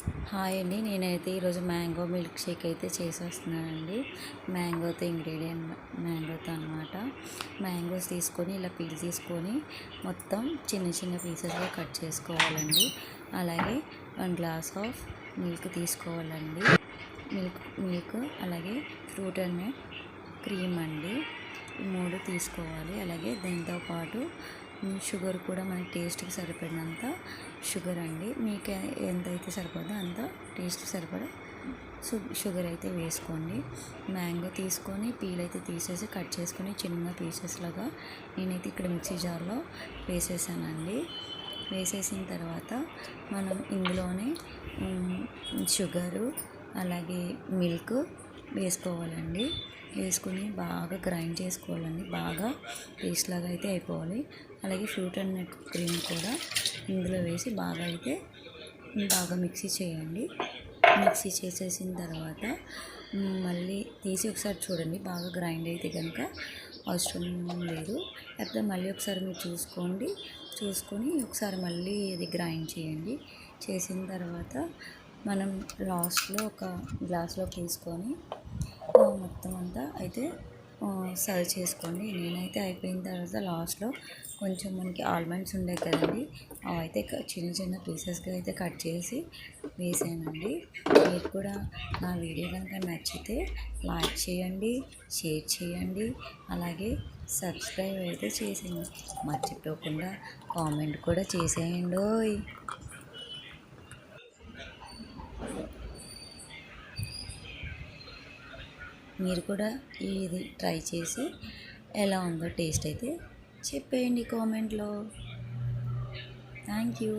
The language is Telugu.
హాయ్ అండి. నేనైతే ఈరోజు మ్యాంగో మిల్క్ షేక్ అయితే చేసేస్తున్నానండి. మ్యాంగోతో ఇంగ్రీడియంట్ మ్యాంగోతో అనమాట. మ్యాంగోస్ తీసుకొని ఇలా పీల్ తీసుకొని మొత్తం చిన్న చిన్న పీసెస్గా కట్ చేసుకోవాలండి. అలాగే 1 గ్లాస్ ఆఫ్ మిల్క్ తీసుకోవాలండి. మిల్క్ అలాగే ఫ్రూట్ అండ్ క్రీమ్ అండి, ఈ 3 తీసుకోవాలి. అలాగే దీంతోపాటు షుగర్ కూడా మన టేస్ట్కి సరిపడినంత షుగర్ అండి. మీకు ఎంతైతే సరిపోద్దో అంత టేస్ట్కి సరిపడా షుగర్ అయితే వేసుకోండి. మ్యాంగో తీసుకొని పీల్ అయితే తీసేసి కట్ చేసుకొని చిన్న పీసెస్ లాగా నేనైతే ఇక్కడ మిక్సీ జార్లో వేసేసానండి. వేసేసిన తర్వాత మనం ఇందులోనే షుగరు అలాగే మిల్క్ వేసుకోవాలండి. వేసుకుని బాగా గ్రైండ్ చేసుకోవాలండి. బాగా పేస్ట్ లాగా అయితే అయిపోవాలి. అలాగే ఫ్రూట్ అండ్ నట్ క్రీమ్ కూడా ఇందులో వేసి బాగా మిక్సీ చేయండి. మిక్సీ చేసేసిన తర్వాత మళ్ళీ తీసి ఒకసారి చూడండి. బాగా గ్రైండ్ అయితే కనుక అవసరం లేదు. లేకపోతే మళ్ళీ ఒకసారి మీరు చూసుకొని ఒకసారి మళ్ళీ ఇది గ్రైండ్ చేయండి. చేసిన తర్వాత మనం లాస్ట్లో ఒక గ్లాస్లో తీసుకొని మొత్తం అంతా అయితే సర్వ్ చేసుకోండి. నేనైతే అయిపోయిన తర్వాత లాస్ట్లో కొంచెం మనకి ఆల్మండ్స్ ఉండే కదండి, అవి అయితే చిన్న చిన్న పీసెస్గా అయితే కట్ చేసి వేసానండి. మీరు కూడా నా వీడియో కనుక నచ్చితే లైక్ చేయండి, షేర్ చేయండి, అలాగే సబ్స్క్రైబ్ అయితే చేసేయండి. మర్చిపోకుండా కామెంట్ కూడా చేసేయండి. మీరు కూడా ఇది ట్రై చేసి ఎలా ఉందో టేస్ట్ అయితే చెప్పేయండి కామెంట్లో. Thank you.